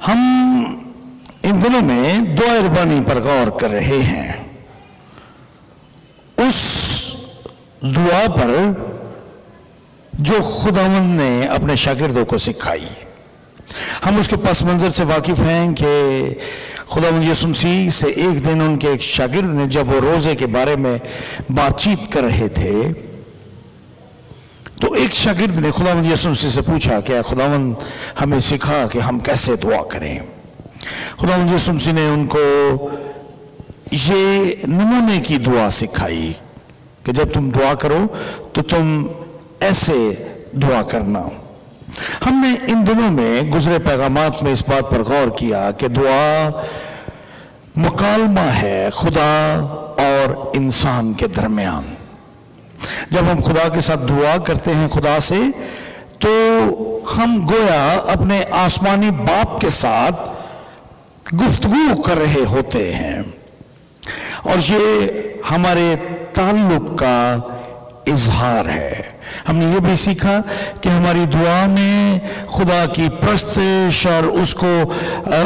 ہم ان دنوں میں دعا ربانی پر غور کر رہے ہیں، اس دعا پر جو خداوند نے اپنے شاگردوں کو سکھائی۔ ہم اس کے پس منظر سے واقف ہیں کہ خداوند یسوع مسیح سے ایک دن ان کے ایک شاگرد نے جب وہ روزے کے بارے میں بات چیت کر رہے تھے تو ایک شاگرد نے خداوند یسوع مسیح سے پوچھا کہ خداوند ہمیں سکھا کہ ہم کیسے دعا کریں۔ خداوند یسوع مسیح نے ان کو یہ نمونے کی دعا سکھائی کہ جب تم دعا کرو تو تم ایسے دعا کرنا۔ ہم نے ان دنوں میں گزرے پیغامات میں اس بات پر غور کیا کہ دعا مکالمہ ہے خدا اور انسان کے درمیان۔ جب ہم خدا کے ساتھ دعا کرتے ہیں خدا سے تو ہم گویا اپنے آسمانی باپ کے ساتھ گفتگو کر رہے ہوتے ہیں، اور یہ ہمارے تعلق کا اظہار ہے۔ ہم نے یہ بھی سیکھا کہ ہماری دعا میں خدا کی پرستش اور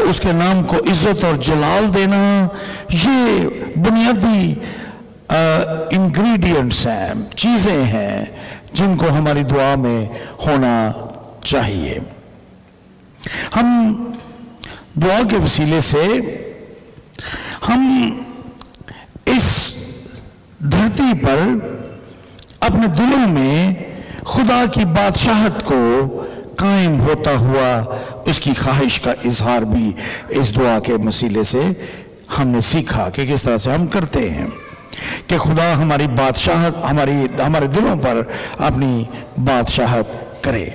اس کے نام کو عزت اور جلال دینا، یہ بنیادی انگریڈینٹس ہیں، چیزیں ہیں جن کو ہماری دعا میں ہونا چاہیے۔ ہم دعا کے وسیلے سے ہم اس دھرتی پر اپنے دلوں میں خدا کی بادشاہت کو قائم ہوتا ہوا اس کی خواہش کا اظہار بھی اس دعا کے وسیلے سے ہم نے سیکھا کہ کس طرح سے ہم کرتے ہیں کہ خدا ہماری بادشاہت ہمارے دلوں پر اپنی بادشاہت کرے۔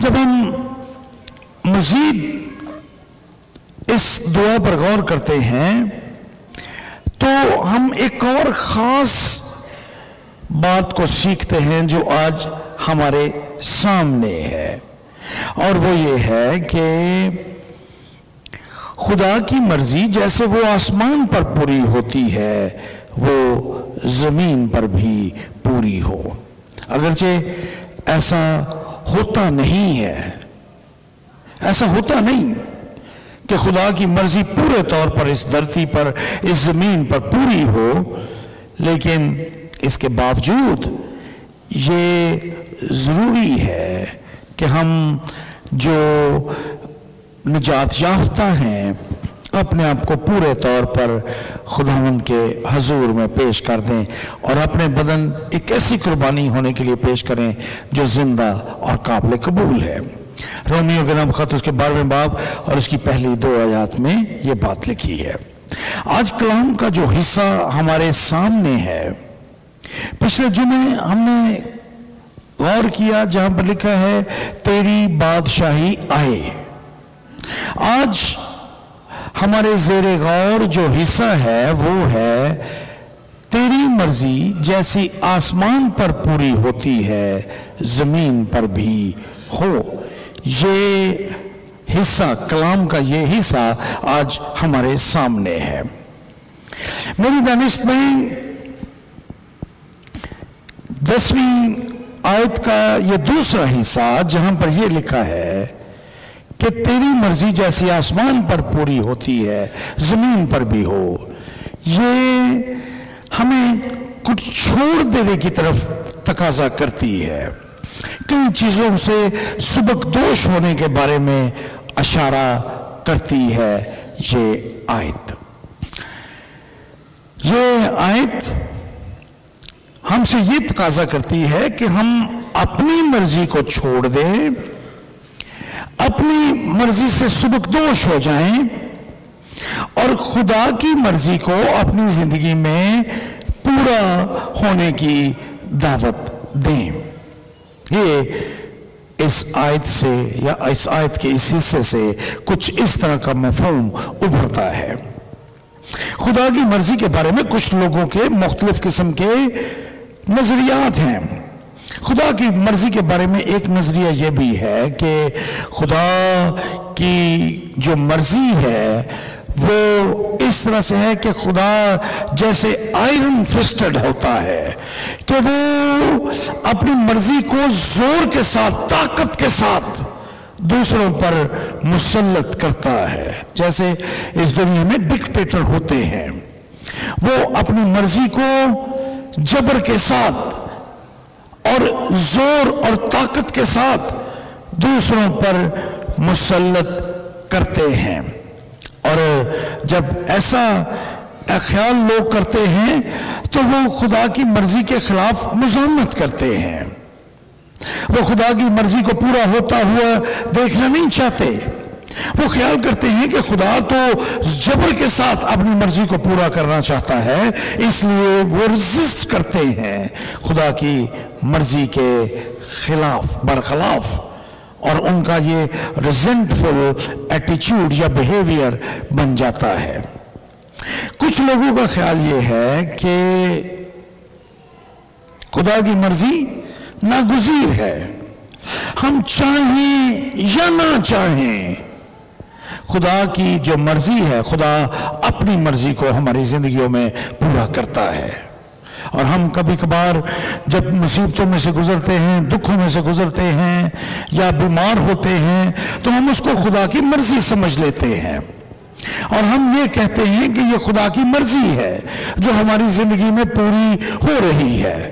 جب ہم مزید اس دعا پر غور کرتے ہیں تو ہم ایک اور خاص بات کو سیکھتے ہیں جو آج ہمارے سامنے ہے، اور وہ یہ ہے کہ خدا کی مرضی جیسے وہ آسمان پر پوری ہوتی ہے وہ زمین پر بھی پوری ہو۔ اگرچہ ایسا ہوتا نہیں ہے، ایسا ہوتا نہیں کہ خدا کی مرضی پورے طور پر اس دھرتی پر اس زمین پر پوری ہو، لیکن اس کے باوجود یہ ضروری ہے کہ ہم جو نجات یافتہ ہیں اپنے آپ کو پورے طور پر خداوند کے حضور میں پیش کر دیں اور اپنے بدن ایک ایسی قربانی ہونے کے لیے پیش کریں جو زندہ اور قابل قبول ہے۔ رومیو کے نام خط اس کے 12ویں باب اور اس کی پہلی 2 آیات میں یہ بات لکھی ہے۔ آج کلام کا جو حصہ ہمارے سامنے ہے، پچھلے جمعے ہم نے غور کیا جہاں پر لکھا ہے تیری بادشاہی آئے۔ آج ہمارے زیر غور جو حصہ ہے وہ ہے تیری مرضی جیسی آسمان پر پوری ہوتی ہے زمین پر بھی ہو۔ یہ حصہ کلام کا یہ حصہ آج ہمارے سامنے ہے۔ میری دانست میں 10ویں آیت کا یہ دوسرا حصہ جہاں پر یہ لکھا ہے کہ تیری مرضی جیسی آسمان پر پوری ہوتی ہے زمین پر بھی ہو، یہ ہمیں کچھ چھوڑ دینے کی طرف تقاضا کرتی ہے، کئی چیزوں سے سبکدوش ہونے کے بارے میں اشارہ کرتی ہے یہ آیت۔ یہ آیت ہم سے یہ تقاضا کرتی ہے کہ ہم اپنی مرضی کو چھوڑ دیں، اپنی مرضی سے سبکدوش ہو جائیں اور خدا کی مرضی کو اپنی زندگی میں پورا ہونے کی دعوت دیں۔ یہ اس آیت سے یا اس آیت کے اس حصے سے کچھ اس طرح کا مفہوم ابھرتا ہے۔ خدا کی مرضی کے بارے میں کچھ لوگوں کے مختلف قسم کے نظریات ہیں۔ خدا کی مرضی کے بارے میں ایک نظریہ یہ بھی ہے کہ خدا کی جو مرضی ہے وہ اس طرح سے ہے کہ خدا جیسے آئرن فسٹڈ ہوتا ہے کہ وہ اپنی مرضی کو زور کے ساتھ، طاقت کے ساتھ دوسروں پر مسلط کرتا ہے. جیسے اس دنیا میں ڈکٹیٹر ہوتے ہیں، وہ اپنی مرضی کو جبر کے ساتھ اور زور اور طاقت کے ساتھ دوسروں پر مسلط کرتے ہیں. اور جب ایسا خیال لوگ کرتے ہیں تو وہ خدا کی مرضی کے خلاف مزاحمت کرتے ہیں. وہ خدا کی مرضی کو پورا ہوتا ہوا دیکھنا نہیں چاہتے. وہ خیال کرتے ہیں کہ خدا تو جبر کے ساتھ اپنی مرضی کو پورا کرنا چاہتا ہے، اس لیے وہ ریزسٹ کرتے ہیں خدا کی مرضی کے خلاف، برخلاف. اور ان کا یہ ریزنٹفل ایٹیچیوڈ یا بیہیویئر بن جاتا ہے. کچھ لوگوں کا خیال یہ ہے کہ خدا کی مرضی ناگزیر ہے، ہم چاہیں یا نہ چاہیں خدا کی جو مرضی ہے، خدا اپنی مرضی کو ہماری زندگیوں میں پورا کرتا ہے. اور ہم کبھی کبھار جب مصیبتوں میں سے گزرتے ہیں، دکھوں میں سے گزرتے ہیں یا بیمار ہوتے ہیں تو ہم اس کو خدا کی مرضی سمجھ لیتے ہیں، اور ہم یہ کہتے ہیں کہ یہ خدا کی مرضی ہے جو ہماری زندگی میں پوری ہو رہی ہے.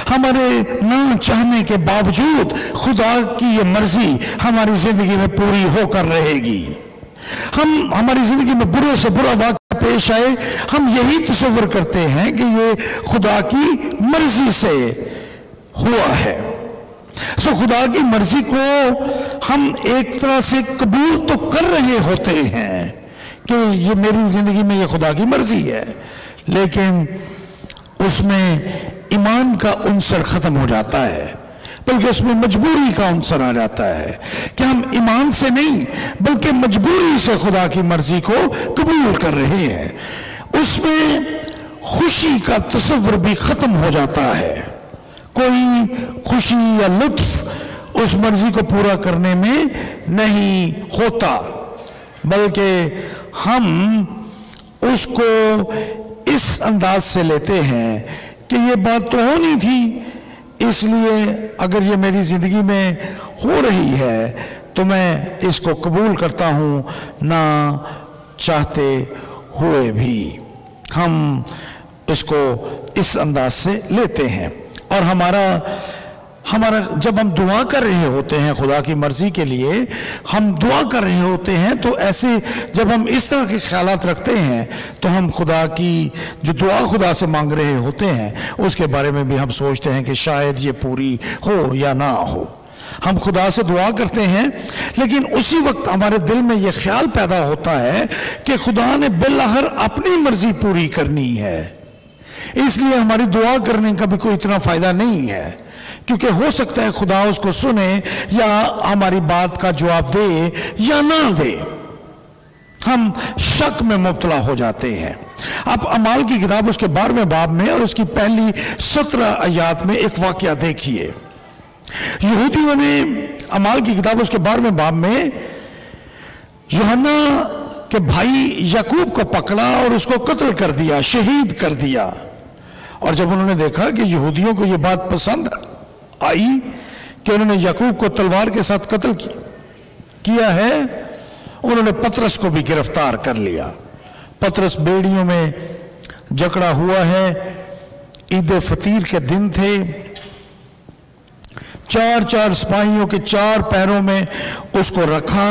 ہمارے نہ چاہنے کے باوجود خدا کی یہ مرضی ہماری زندگی میں پوری ہو کر رہے گی. ہماری زندگی میں برے سے برا واقعہ پیش آئے، ہم یہی تصور کرتے ہیں کہ یہ خدا کی مرضی سے ہوا ہے. سو خدا کی مرضی کو ہم ایک طرح سے قبول تو کر رہے ہوتے ہیں کہ یہ میری زندگی میں یہ خدا کی مرضی ہے، لیکن اس میں ایمان کا عنصر ختم ہو جاتا ہے، بلکہ اس میں مجبوری کا عنصر آ جاتا ہے کہ ہم ایمان سے نہیں بلکہ مجبوری سے خدا کی مرضی کو قبول کر رہے ہیں. اس میں خوشی کا تصور بھی ختم ہو جاتا ہے. کوئی خوشی یا لطف اس مرضی کو پورا کرنے میں نہیں ہوتا، بلکہ ہم اس کو اس انداز سے لیتے ہیں کہ یہ بات تو ہونی تھی، اس لیے اگر یہ میری زندگی میں ہو رہی ہے تو میں اس کو قبول کرتا ہوں نہ چاہتے ہوئے بھی. ہم اس کو اس انداز سے لیتے ہیں. اور ہمارا جب ہم دعا کر رہے ہوتے ہیں خدا کی مرضی کے لیے، ہم دعا کر رہے ہوتے ہیں تو ایسے جب ہم اس طرح کے خیالات رکھتے ہیں تو ہم خدا کی جو دعا خدا سے مانگ رہے ہوتے ہیں اس کے بارے میں بھی ہم سوچتے ہیں کہ شاید یہ پوری ہو یا نہ ہو. ہم خدا سے دعا کرتے ہیں لیکن اسی وقت ہمارے دل میں یہ خیال پیدا ہوتا ہے کہ خدا نے بالآخر اپنی مرضی پوری کرنی ہے، اس لیے ہماری دعا کرنے کا بھی کوئی اتنا فائدہ نہیں ہے، کیونکہ ہو سکتا ہے خدا اس کو سنے یا ہماری بات کا جواب دے یا نہ دے. ہم شک میں مبتلا ہو جاتے ہیں. اب اعمال کی کتاب اس کے 12ویں باب میں اور اس کی پہلی 17 آیات میں ایک واقعہ دیکھیے. یہودیوں نے اعمال کی کتاب اس کے 12ویں باب میں یوحنا کے بھائی یعقوب کو پکڑا اور اس کو قتل کر دیا، شہید کر دیا. اور جب انہوں نے دیکھا کہ یہودیوں کو یہ بات پسند آئی کہ انہوں نے یعقوب کو تلوار کے ساتھ قتل کیا ہے، انہوں نے پطرس کو بھی گرفتار کر لیا. پطرس بیڑیوں میں جکڑا ہوا ہے. عید فطیر کے دن تھے. 4 سپاہیوں کے 4 پیروں میں اس کو رکھا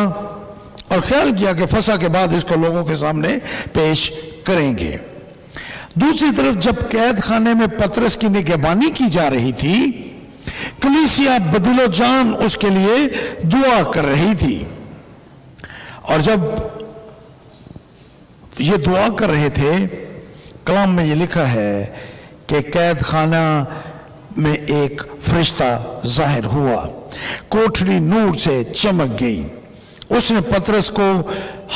اور خیال کیا کہ فسح کے بعد اس کو لوگوں کے سامنے پیش کریں گے. دوسری طرف جب قید خانے میں پطرس کی نگہبانی کی جا رہی تھی، کلیسیا بدل و جان اس کے لیے دعا کر رہی تھی. اور جب یہ دعا کر رہے تھے، کلام میں یہ لکھا ہے کہ قید خانہ میں ایک فرشتہ ظاہر ہوا، کوٹھری نور سے چمک گئی. اس نے پطرس کو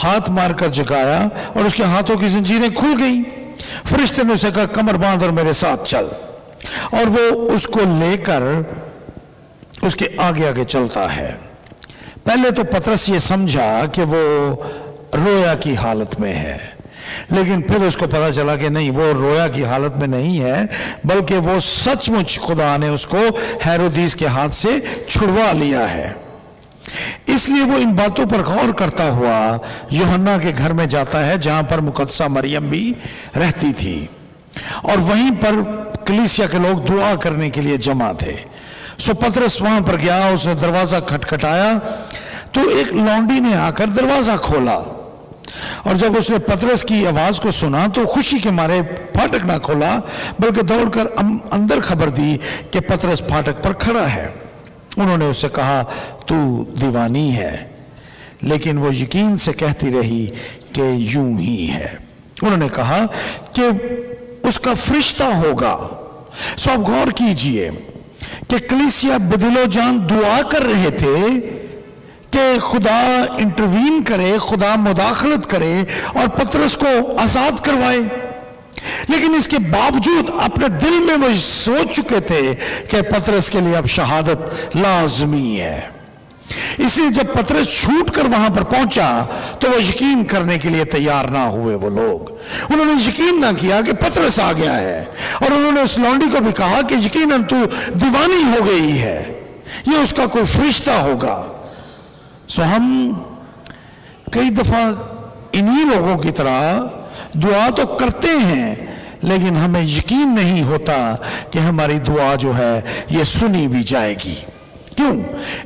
ہاتھ مار کر جگایا اور اس کے ہاتھوں کی زنجیریں کھل گئیں. فرشتے نے اسے کہا کمر باندھ اور میرے ساتھ چل. اور وہ اس کو لے کر اس کے آگے آگے چلتا ہے. پہلے تو پطرس یہ سمجھا کہ وہ رویا کی حالت میں ہے، لیکن پھر اس کو پتا چلا کہ نہیں، وہ رویا کی حالت میں نہیں ہے، بلکہ وہ سچ مچ خدا نے اس کو ہیرودیس کے ہاتھ سے چھڑوا لیا ہے. اس لیے وہ ان باتوں پر غور کرتا ہوا یوحنا کے گھر میں جاتا ہے جہاں پر مقدسہ مریم بھی رہتی تھی، اور وہیں پر کلیسیا کے لوگ دعا کرنے کے لیے جمع تھے۔ سو پطرس وہاں پر گیا، اس نے دروازہ کھٹکھٹایا تو ایک لونڈی نے آ کر دروازہ کھولا، اور جب اس نے پطرس کی آواز کو سنا تو خوشی کے مارے پھاٹک نہ کھولا بلکہ دوڑ کر اندر خبر دی کہ پطرس پھاٹک پر کھڑا ہے۔ انہوں نے اس سے کہا تو دیوانی ہے، لیکن وہ یقین سے کہتی رہی کہ یوں ہی ہے۔ انہوں نے کہا کہ اس کا فرشتہ ہوگا۔ سو اب غور کیجئے کہ کلیسیا بدل و جان دعا کر رہے تھے کہ خدا انٹروین کرے، خدا مداخلت کرے اور پطرس کو آزاد کروائے، لیکن اس کے باوجود اپنے دل میں وہ سوچ چکے تھے کہ پطرس کے لیے اب شہادت لازمی ہے۔ اس لیے جب پطرس چھوٹ کر وہاں پر پہنچا تو وہ یقین کرنے کے لیے تیار نہ ہوئے۔ وہ لوگ انہوں نے یقین نہ کیا کہ پطرس آ گیا ہے، اور انہوں نے اس لونڈی کو بھی کہا کہ یقیناً تو دیوانی ہو گئی ہے، یہ اس کا کوئی فرشتہ ہوگا۔ سو ہم کئی دفعہ انہی لوگوں کی طرح دعا تو کرتے ہیں، لیکن ہمیں یقین نہیں ہوتا کہ ہماری دعا جو ہے یہ سنی بھی جائے گی۔ کیوں؟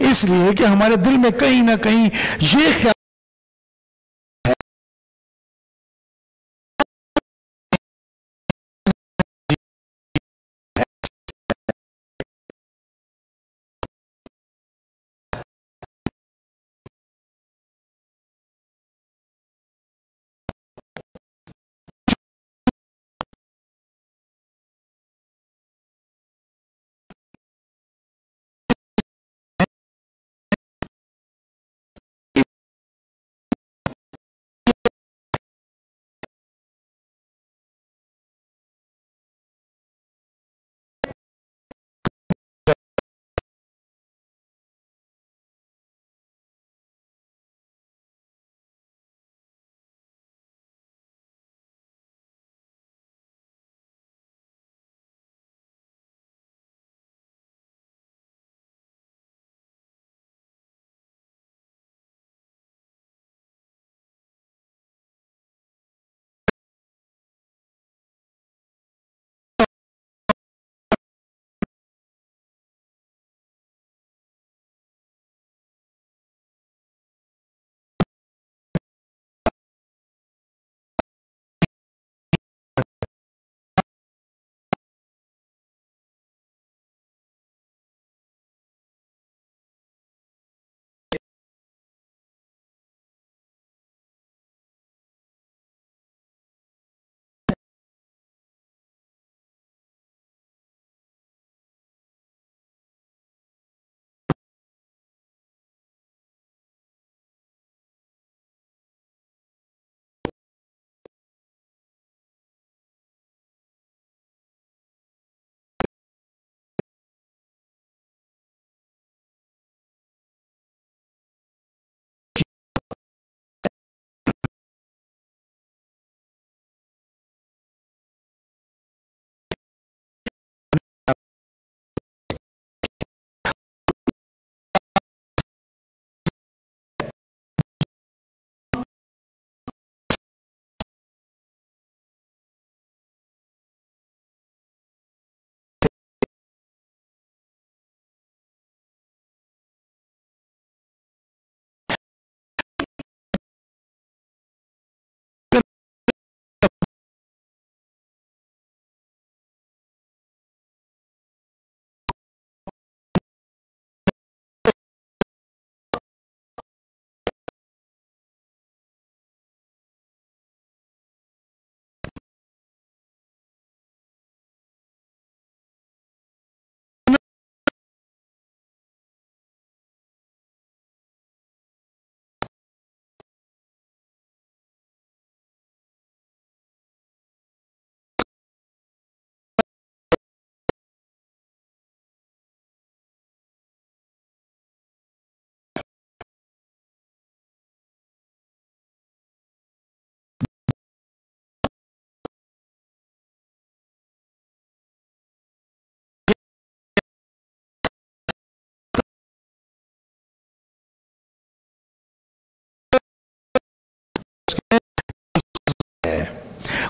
اس لیے کہ ہمارے دل میں کہیں نہ کہیں یہ خیال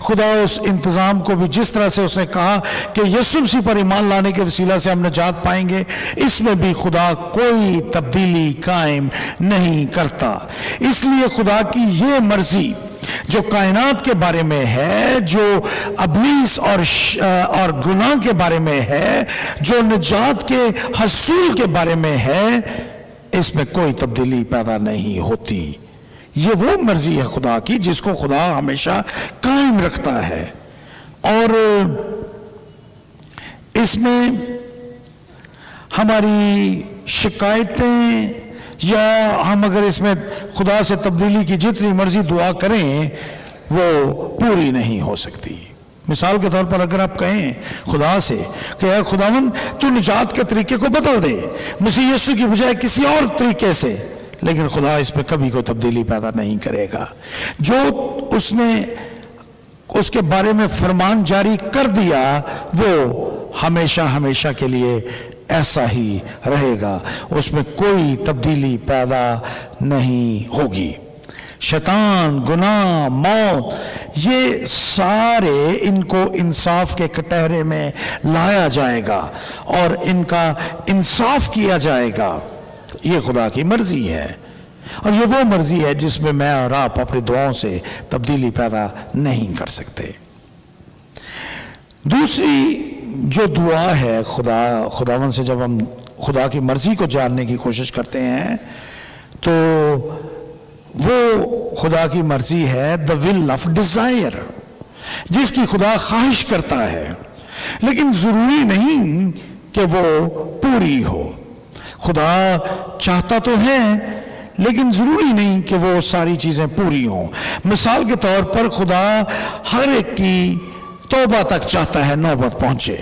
خدا اس انتظام کو بھی جس طرح سے اس نے کہا کہ یسوع مسیح پر ایمان لانے کے وسیلہ سے ہم نجات پائیں گے، اس میں بھی خدا کوئی تبدیلی قائم نہیں کرتا۔ اس لیے خدا کی یہ مرضی جو کائنات کے بارے میں ہے، جو ابلیس اور گناہ کے بارے میں ہے، جو نجات کے حصول کے بارے میں ہے، اس میں کوئی تبدیلی پیدا نہیں ہوتی۔ یہ وہ مرضی ہے خدا کی جس کو خدا ہمیشہ قائم رکھتا ہے، اور اس میں ہماری شکایتیں یا ہم اگر اس میں خدا سے تبدیلی کی جتنی مرضی دعا کریں وہ پوری نہیں ہو سکتی۔ مثال کے طور پر اگر آپ کہیں خدا سے کہ اے خداوند تو نجات کے طریقے کو بدل دے مسیح یسوع کی بجائے کسی اور طریقے سے، لیکن خدا اس پہ کبھی کوئی تبدیلی پیدا نہیں کرے گا۔ جو اس نے اس کے بارے میں فرمان جاری کر دیا وہ ہمیشہ ہمیشہ کے لیے ایسا ہی رہے گا، اس میں کوئی تبدیلی پیدا نہیں ہوگی۔ شیطان، گناہ، موت، یہ سارے ان کو انصاف کے کٹہرے میں لایا جائے گا اور ان کا انصاف کیا جائے گا۔ یہ خدا کی مرضی ہے، اور یہ وہ مرضی ہے جس میں میں اور آپ اپنی دعاؤں سے تبدیلی پیدا نہیں کر سکتے۔ دوسری جو دعا ہے خداوند سے جب ہم خدا کی مرضی کو جاننے کی کوشش کرتے ہیں تو وہ خدا کی مرضی ہے the will of desire، جس کی خدا خواہش کرتا ہے، لیکن ضروری نہیں کہ وہ پوری ہو۔ خدا چاہتا تو ہے لیکن ضروری نہیں کہ وہ ساری چیزیں پوری ہوں۔ مثال کے طور پر خدا ہر ایک کی توبہ تک چاہتا ہے نوبت پہنچے،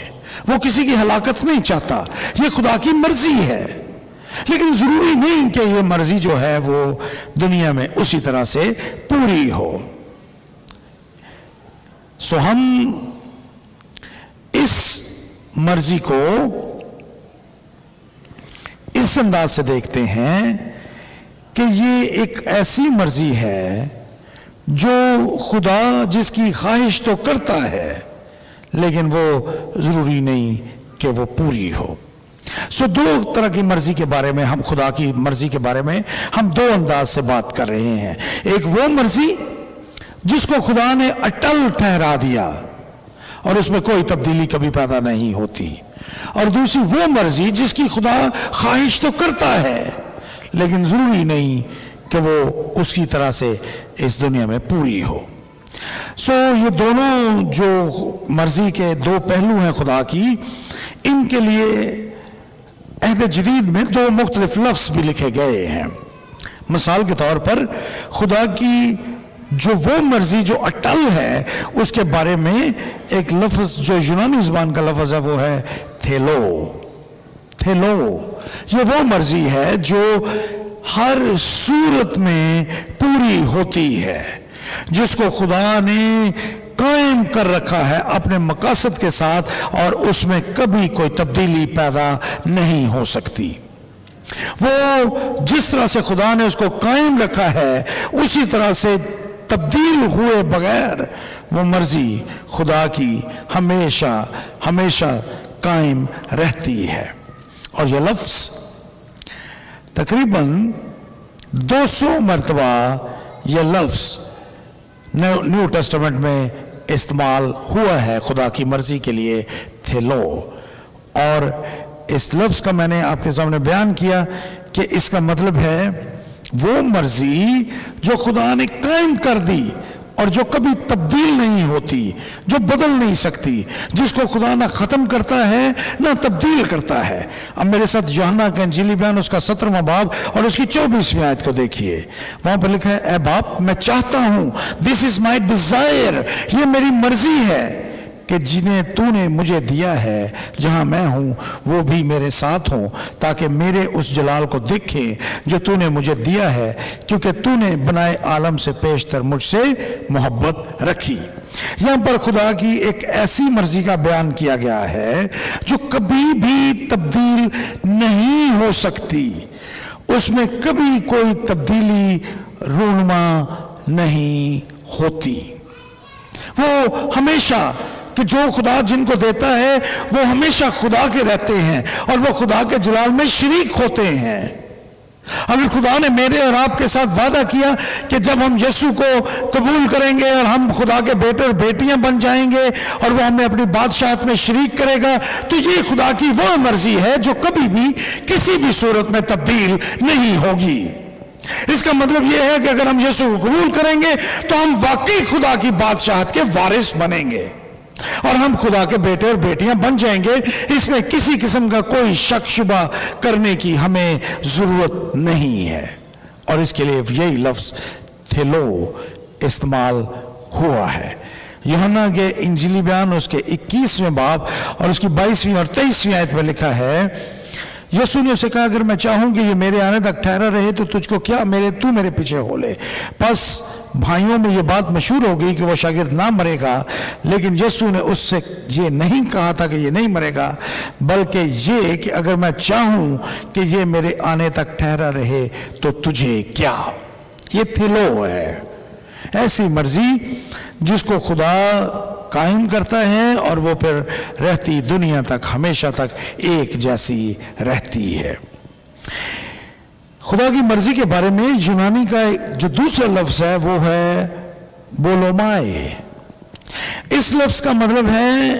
وہ کسی کی ہلاکت نہیں چاہتا، یہ خدا کی مرضی ہے، لیکن ضروری نہیں کہ یہ مرضی جو ہے وہ دنیا میں اسی طرح سے پوری ہو۔ سو ہم اس مرضی کو اس انداز سے دیکھتے ہیں کہ یہ ایک ایسی مرضی ہے جو خدا جس کی خواہش تو کرتا ہے لیکن وہ ضروری نہیں کہ وہ پوری ہو۔ سو دو طرح کی مرضی کے بارے میں خدا کی مرضی کے بارے میں ہم دو انداز سے بات کر رہے ہیں۔ ایک وہ مرضی جس کو خدا نے اٹل ٹھہرا دیا اور اس میں کوئی تبدیلی کبھی پیدا نہیں ہوتی، اور دوسری وہ مرضی جس کی خدا خواہش تو کرتا ہے لیکن ضروری نہیں کہ وہ اس کی طرح سے اس دنیا میں پوری ہو۔ سو یہ دونوں جو مرضی کے دو پہلو ہیں خدا کی، ان کے لیے عہد جدید میں دو مختلف لفظ بھی لکھے گئے ہیں۔ مثال کے طور پر خدا کی جو وہ مرضی جو اٹل ہے اس کے بارے میں ایک لفظ جو یونانی زبان کا لفظ ہے وہ ہے تھیلو۔ تھیلو یہ وہ مرضی ہے جو ہر صورت میں پوری ہوتی ہے، جس کو خدا نے قائم کر رکھا ہے اپنے مقاصد کے ساتھ، اور اس میں کبھی کوئی تبدیلی پیدا نہیں ہو سکتی۔ وہ جس طرح سے خدا نے اس کو قائم رکھا ہے اسی طرح سے تبدیل ہوئے بغیر وہ مرضی خدا کی ہمیشہ ہمیشہ قائم رہتی ہے۔ اور یہ لفظ تقریباً 200 مرتبہ یہ لفظ نیو ٹیسٹمنٹ میں استعمال ہوا ہے خدا کی مرضی کے لیے تھیلو، اور اس لفظ کا میں نے آپ کے سامنے بیان کیا کہ اس کا مطلب ہے وہ مرضی جو خدا نے قائم کر دی اور جو کبھی تبدیل نہیں ہوتی، جو بدل نہیں سکتی، جس کو خدا نہ ختم کرتا ہے نہ تبدیل کرتا ہے۔ اب میرے ساتھ یوحنا کا انجیلی بیان اس کا 17واں باب اور اس کی 24ویں آیت کو دیکھیے، وہاں پر لکھا ہے اے باپ میں چاہتا ہوں، this is my desire، یہ میری مرضی ہے کہ جنہیں تو نے مجھے دیا ہے جہاں میں ہوں وہ بھی میرے ساتھ ہوں، تاکہ میرے اس جلال کو دیکھیں جو تو نے مجھے دیا ہے، کیونکہ تو نے بنائے عالم سے پیشتر مجھ سے محبت رکھی۔ یہاں پر خدا کی ایک ایسی مرضی کا بیان کیا گیا ہے جو کبھی بھی تبدیل نہیں ہو سکتی، اس میں کبھی کوئی تبدیلی رونما نہیں ہوتی۔ وہ ہمیشہ کہ جو خدا جن کو دیتا ہے وہ ہمیشہ خدا کے رہتے ہیں اور وہ خدا کے جلال میں شریک ہوتے ہیں۔ اگر خدا نے میرے اور آپ کے ساتھ وعدہ کیا کہ جب ہم یسوع کو قبول کریں گے اور ہم خدا کے بیٹے اور بیٹیاں بن جائیں گے اور وہ ہمیں اپنی بادشاہت میں شریک کرے گا، تو یہ خدا کی وہ مرضی ہے جو کبھی بھی کسی بھی صورت میں تبدیل نہیں ہوگی۔ اس کا مطلب یہ ہے کہ اگر ہم یسوع کو قبول کریں گے تو ہم واقعی خدا کی بادشاہت کے وارث بنیں گے اور ہم خدا کے بیٹے اور بیٹیاں بن جائیں گے۔ اس میں کسی قسم کا کوئی شک شبہ کرنے کی ہمیں ضرورت نہیں ہے، اور اس کے لیے یہی لفظ تھیلو استعمال ہوا ہے۔ یوحنا کے انجیلی بیان اس کے 21ویں باب اور اس کی 22ویں اور 23ویں آیت میں لکھا ہے، یسوع نے اسے کہا اگر میں چاہوں کہ یہ میرے آنے تک ٹھہرا رہے تو تجھ کو کیا، تو میرے پیچھے ہو لے۔ پس بھائیوں میں یہ بات مشہور ہو گئی کہ وہ شاگرد نہ مرے گا، لیکن یسوع نے اس سے یہ نہیں کہا تھا کہ یہ نہیں مرے گا، بلکہ یہ کہ اگر میں چاہوں کہ یہ میرے آنے تک ٹھہرا رہے تو تجھے کیا۔ یہ تھیلو ہے، ایسی مرضی جس کو خدا قائم کرتا ہے اور وہ پھر رہتی دنیا تک، ہمیشہ تک ایک جیسی رہتی ہے۔ خدا کی مرضی کے بارے میں یونانی کا جو دوسرا لفظ ہے وہ ہے بولومائے۔ اس لفظ کا مطلب ہے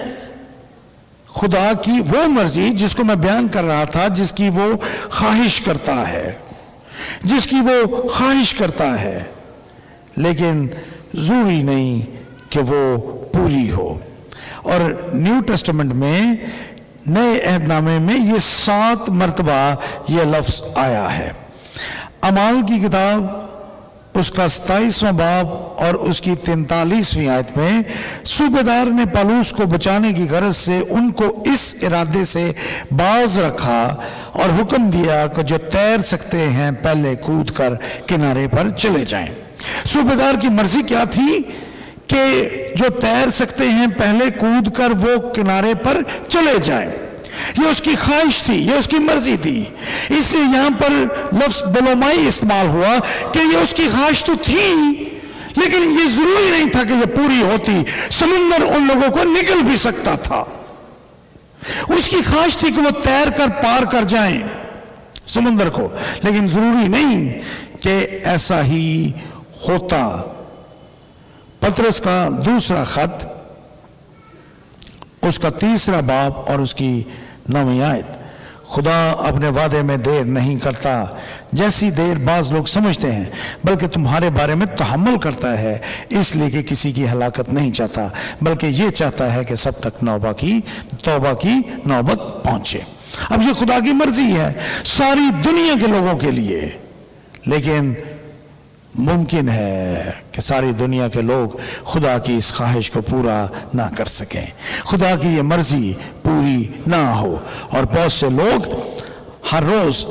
خدا کی وہ مرضی جس کو میں بیان کر رہا تھا، جس کی وہ خواہش کرتا ہے، جس کی وہ خواہش کرتا ہے، لیکن ضروری نہیں کہ وہ پوری ہو۔ اور نیو ٹیسٹمنٹ میں، نئے عہد نامے میں یہ 7 مرتبہ یہ لفظ آیا ہے۔ اعمال کی کتاب اس کا 27واں باب اور اس کی 43ویں آیت میں صوبیدار نے پالوس کو بچانے کی غرض سے ان کو اس ارادے سے باز رکھا اور حکم دیا کہ جو تیر سکتے ہیں پہلے کود کر کنارے پر چلے جائیں۔ صوبیدار کی مرضی کیا تھی کہ جو تیر سکتے ہیں پہلے کود کر وہ کنارے پر چلے جائیں۔ یہ اس کی خواہش تھی، یہ اس کی مرضی تھی، اس لیے یہاں پر لفظ بولومائی استعمال ہوا کہ یہ اس کی خواہش تو تھی، لیکن یہ ضروری نہیں تھا کہ یہ پوری ہوتی۔ سمندر ان لوگوں کو نگل بھی سکتا تھا۔ اس کی خواہش تھی کہ وہ تیر کر پار کر جائیں سمندر کو، لیکن ضروری نہیں کہ ایسا ہی ہوتا۔ پطرس کا دوسرا خط اس کا 3 باب اور اس کی 9 آیت، خدا اپنے وعدے میں دیر نہیں کرتا جیسی دیر بعض لوگ سمجھتے ہیں، بلکہ تمہارے بارے میں تحمل کرتا ہے، اس لیے کہ کسی کی ہلاکت نہیں چاہتا، بلکہ یہ چاہتا ہے کہ سب تک توبہ کی نوبت پہنچے۔ اب یہ خدا کی مرضی ہے ساری دنیا کے لوگوں کے لیے، لیکن ممکن ہے کہ ساری دنیا کے لوگ خدا کی اس خواہش کو پورا نہ کر سکیں، خدا کی یہ مرضی پوری نہ ہو، اور بہت سے لوگ ہر روز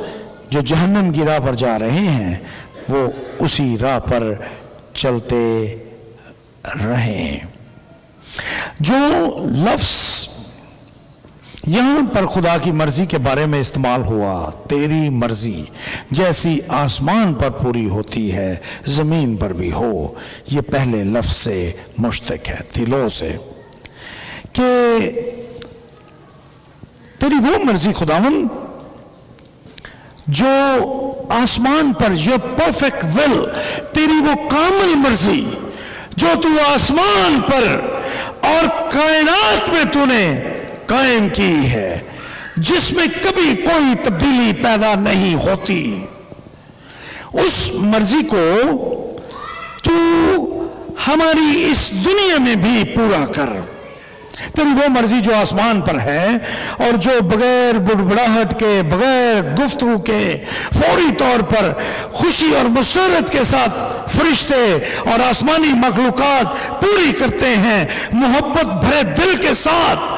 جو جہنم کی راہ پر جا رہے ہیں وہ اسی راہ پر چلتے رہیں۔ جو لفظ یہاں پر خدا کی مرضی کے بارے میں استعمال ہوا، تیری مرضی جیسی آسمان پر پوری ہوتی ہے زمین پر بھی ہو، یہ پہلے لفظ سے مشتق ہے، تھیلو سے، کہ تیری وہ مرضی خداوند جو آسمان پر، یہ پرفیکٹ ول، تیری وہ کامل مرضی جو تو آسمان پر اور کائنات میں تو نے قائم کی ہے، جس میں کبھی کوئی تبدیلی پیدا نہیں ہوتی، اس مرضی کو تو ہماری اس دنیا میں بھی پورا کر۔ تیری وہ مرضی جو آسمان پر ہے اور جو بغیر بڑبڑاہٹ کے، بغیر گفتگو کے، فوری طور پر خوشی اور مسرت کے ساتھ فرشتے اور آسمانی مخلوقات پوری کرتے ہیں، محبت بھرے دل کے ساتھ،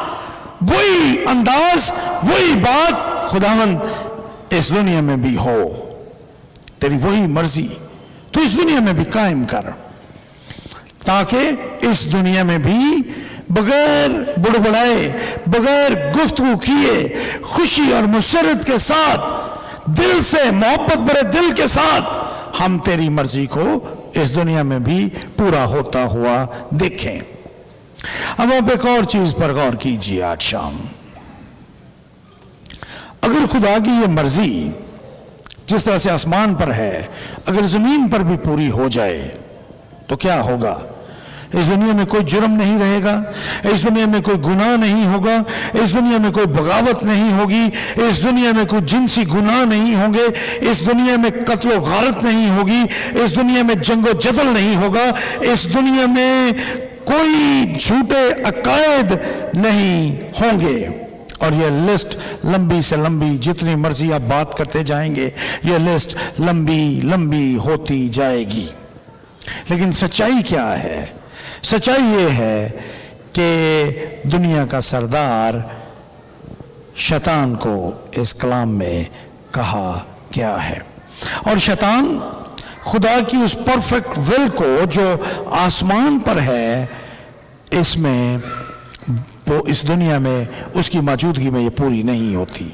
وہی انداز، وہی بات خداوند اس دنیا میں بھی ہو۔ تیری وہی مرضی تو اس دنیا میں بھی قائم کر، تاکہ اس دنیا میں بھی بغیر بڑبڑائے، بغیر گفتگو کیے، خوشی اور مسرت کے ساتھ، دل سے محبت بھرے دل کے ساتھ ہم تیری مرضی کو اس دنیا میں بھی پورا ہوتا ہوا دیکھیں۔ اب آپ ایک اور چیز پر غور کیجئے آج شام. اگر خدا کی یہ مرضی جس طرح سے آسمان پر ہے اگر زمین پر بھی پوری ہو جائے تو کیا ہوگا؟ اس دنیا میں کوئی جرم نہیں رہے گا، اس دنیا میں کوئی گناہ نہیں ہوگا، اس دنیا میں کوئی بغاوت نہیں ہوگی، اس دنیا میں کوئی جنسی گناہ نہیں ہوں گے، اس دنیا میں قتل و غارت نہیں ہوگی، اس دنیا میں جنگ و جدل نہیں ہوگا، اس دنیا میں کوئی جھوٹے عقائد نہیں ہوں گے. اور یہ لسٹ لمبی سے لمبی، جتنی مرضی آپ بات کرتے جائیں گے یہ لسٹ لمبی لمبی ہوتی جائے گی. لیکن سچائی کیا ہے؟ سچائی یہ ہے کہ دنیا کا سردار شیطان کو اس کلام میں کہا گیا ہے، اور شیطان خدا کی اس پرفیکٹ ول کو جو آسمان پر ہے اس میں، وہ اس دنیا میں اس کی موجودگی میں یہ پوری نہیں ہوتی.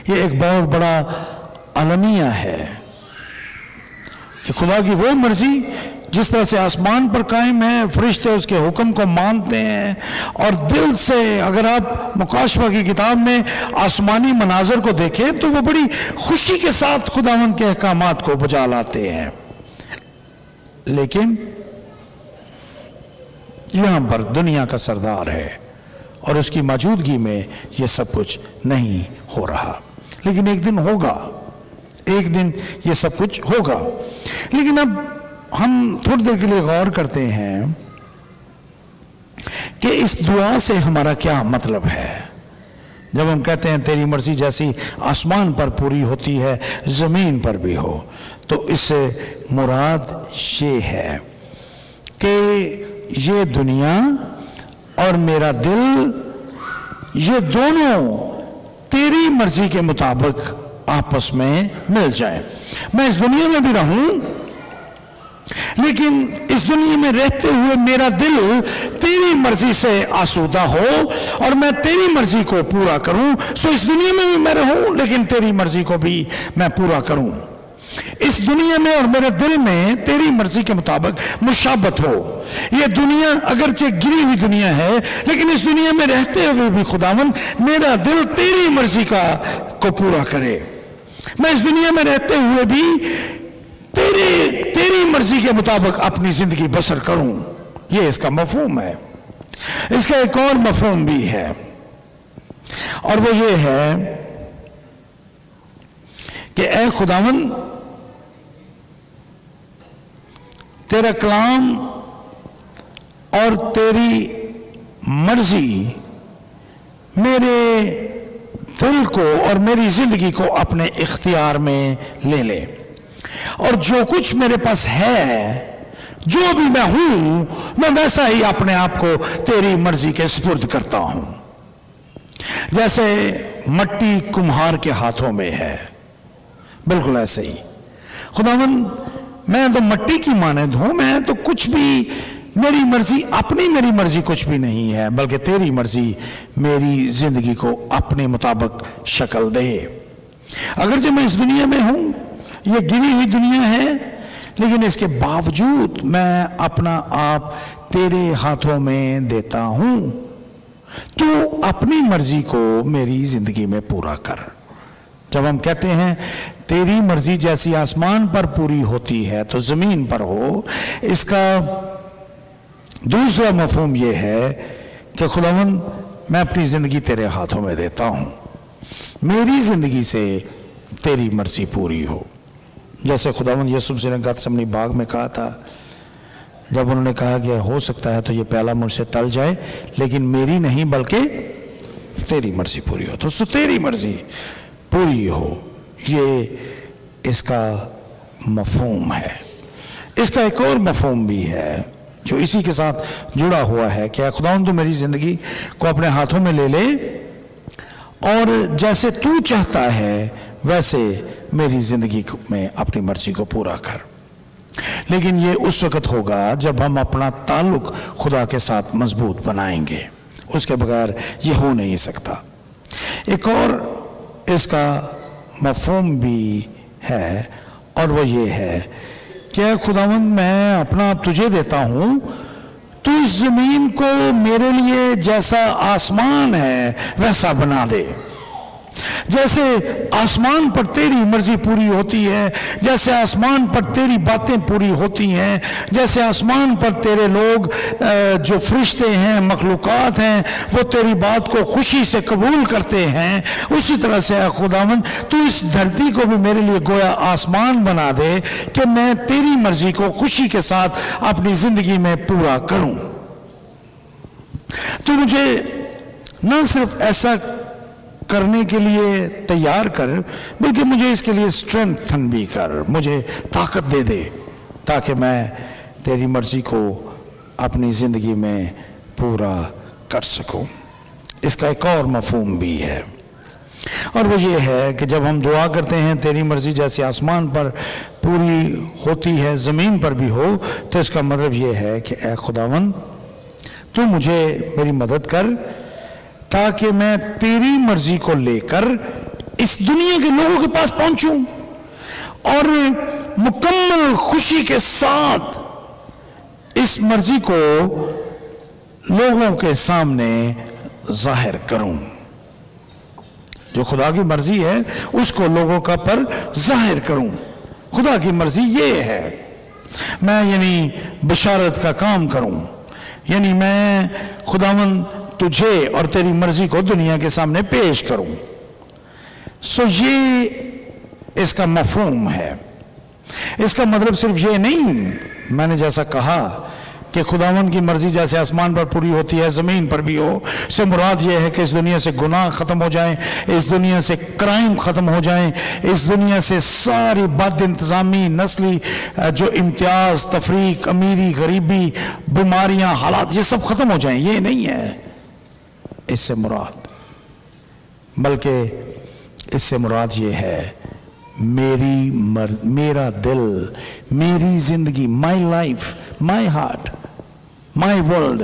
یہ ایک بہت بڑا المیہ ہے کہ خدا کی وہ مرضی جس طرح سے آسمان پر قائم ہے، فرشتے اس کے حکم کو مانتے ہیں اور دل سے. اگر آپ مکاشفہ کی کتاب میں آسمانی مناظر کو دیکھیں تو وہ بڑی خوشی کے ساتھ خداوند کے احکامات کو بجا لاتے ہیں. لیکن یہاں پر دنیا کا سردار ہے اور اس کی موجودگی میں یہ سب کچھ نہیں ہو رہا. لیکن ایک دن ہوگا، ایک دن یہ سب کچھ ہوگا. لیکن اب ہم تھوڑی دیر کے لیے غور کرتے ہیں کہ اس دعا سے ہمارا کیا مطلب ہے. جب ہم کہتے ہیں تیری مرضی جیسی آسمان پر پوری ہوتی ہے زمین پر بھی ہو، تو اس سے مراد یہ ہے کہ یہ دنیا اور میرا دل یہ دونوں تیری مرضی کے مطابق آپس میں مل جائیں. میں اس دنیا میں بھی رہوں لیکن اس دنیا میں رہتے ہوئے میرا دل تیری مرضی سے آسودہ ہو اور میں تیری مرضی کو پورا کروں. سو اس دنیا میں بھی میں رہوں لیکن تیری مرضی کو بھی میں پورا کروں. اس دنیا میں اور میرے دل میں تیری مرضی کے مطابق مشابہت ہو. یہ دنیا اگرچہ گری ہوئی دنیا ہے لیکن اس دنیا میں رہتے ہوئے بھی خداوند میرا دل تیری مرضی کو پورا کرے. میں اس دنیا میں رہتے ہوئے بھی تیری مرضی کے مطابق اپنی زندگی بسر کروں. یہ اس کا مفہوم ہے. اس کا ایک اور مفہوم بھی ہے اور وہ یہ ہے کہ اے خداوند تیرا کلام اور تیری مرضی میرے دل کو اور میری زندگی کو اپنے اختیار میں لے لے، اور جو کچھ میرے پاس ہے، جو بھی میں ہوں، میں ویسا ہی اپنے آپ کو تیری مرضی کے سپرد کرتا ہوں. جیسے مٹی کمہار کے ہاتھوں میں ہے، بالکل ایسے ہی خداوند میں تو مٹی کی مانند ہوں. میں تو کچھ بھی میری مرضی، اپنی میری مرضی کچھ بھی نہیں ہے، بلکہ تیری مرضی میری زندگی کو اپنے مطابق شکل دے. اگرچہ میں اس دنیا میں ہوں، یہ گری ہوئی دنیا ہے، لیکن اس کے باوجود میں اپنا آپ تیرے ہاتھوں میں دیتا ہوں. تو اپنی مرضی کو میری زندگی میں پورا کر. جب ہم کہتے ہیں تیری مرضی جیسی آسمان پر پوری ہوتی ہے تو زمین پر ہو، اس کا دوسرا مفہوم یہ ہے کہ خداوند میں اپنی زندگی تیرے ہاتھوں میں دیتا ہوں، میری زندگی سے تیری مرضی پوری ہو. جیسے خداوند یسوع مسیح نے گتسمنی باغ میں کہا تھا، جب انہوں نے کہا کہ ہو سکتا ہے تو یہ پیالہ مجھ سے ٹل جائے لیکن میری نہیں بلکہ تیری مرضی پوری ہو. تو تیری مرضی پوری ہو، یہ اس کا مفہوم ہے. اس کا ایک اور مفہوم بھی ہے جو اسی کے ساتھ جڑا ہوا ہے کہ خداوند تو میری زندگی کو اپنے ہاتھوں میں لے لے اور جیسے تو چاہتا ہے ویسے میری زندگی میں اپنی مرضی کو پورا کر. لیکن یہ اس وقت ہوگا جب ہم اپنا تعلق خدا کے ساتھ مضبوط بنائیں گے، اس کے بغیر یہ ہو نہیں سکتا. ایک اور اس کا مفہوم بھی ہے اور وہ یہ ہے کہ خداوند میں اپنا تجھے دیتا ہوں، تو اس زمین کو میرے لیے جیسا آسمان ہے ویسا بنا دے. جیسے آسمان پر تیری مرضی پوری ہوتی ہے، جیسے آسمان پر تیری باتیں پوری ہوتی ہیں، جیسے آسمان پر تیرے لوگ جو فرشتے ہیں، مخلوقات ہیں، وہ تیری بات کو خوشی سے قبول کرتے ہیں، اسی طرح سے اے خداوند تو اس دھرتی کو بھی میرے لیے گویا آسمان بنا دے کہ میں تیری مرضی کو خوشی کے ساتھ اپنی زندگی میں پورا کروں. تو مجھے نہ صرف ایسا کرنے کے لیے تیار کر، بلکہ مجھے اس کے لیے اسٹرینتھن بھی کر، مجھے طاقت دے دے تاکہ میں تیری مرضی کو اپنی زندگی میں پورا کر سکوں. اس کا ایک اور مفہوم بھی ہے، اور وہ یہ ہے کہ جب ہم دعا کرتے ہیں تیری مرضی جیسے آسمان پر پوری ہوتی ہے زمین پر بھی ہو، تو اس کا مطلب یہ ہے کہ اے خداوند تو مجھے میری مدد کر تاکہ میں تیری مرضی کو لے کر اس دنیا کے لوگوں کے پاس پہنچوں اور مکمل خوشی کے ساتھ اس مرضی کو لوگوں کے سامنے ظاہر کروں. جو خدا کی مرضی ہے اس کو لوگوں کا پر ظاہر کروں. خدا کی مرضی یہ ہے، میں یعنی بشارت کا کام کروں، یعنی میں خداوند تجھے اور تیری مرضی کو دنیا کے سامنے پیش کروں. یہ اس کا مفہوم ہے. اس کا مطلب صرف یہ نہیں، میں نے جیسا کہا کہ خداوند کی مرضی جیسے آسمان پر پوری ہوتی ہے زمین پر بھی ہو، سے مراد یہ ہے کہ اس دنیا سے گناہ ختم ہو جائیں، اس دنیا سے کرائم ختم ہو جائیں، اس دنیا سے ساری بد انتظامی، نسلی جو امتیاز، تفریق، امیری، غریبی، بیماریاں، حالات، یہ سب ختم ہو جائیں. یہ نہیں ہے اس سے مراد، بلکہ اس سے مراد یہ ہے میرا دل، میری زندگی، my life, my heart, my world,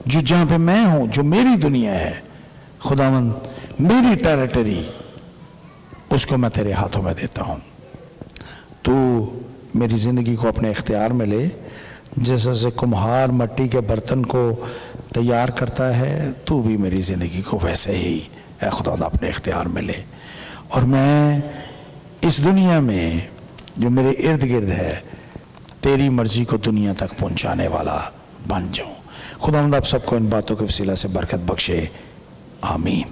جو جہاں پہ میں ہوں، جو میری دنیا ہے خداوند، میری ٹیریٹری، اس کو میں تیرے ہاتھوں میں دیتا ہوں. تو میری زندگی کو اپنے اختیار میں لے، جیسا سے کمہار مٹی کے برتن کو تیار کرتا ہے، تو بھی میری زندگی کو ویسے ہی اے خدا اپنے اختیار میں لے، اور میں اس دنیا میں جو میرے ارد گرد ہے تیری مرضی کو دنیا تک پہنچانے والا بن جاؤں. خداوند آپ سب کو ان باتوں کے وسیلہ سے برکت بخشے. آمین.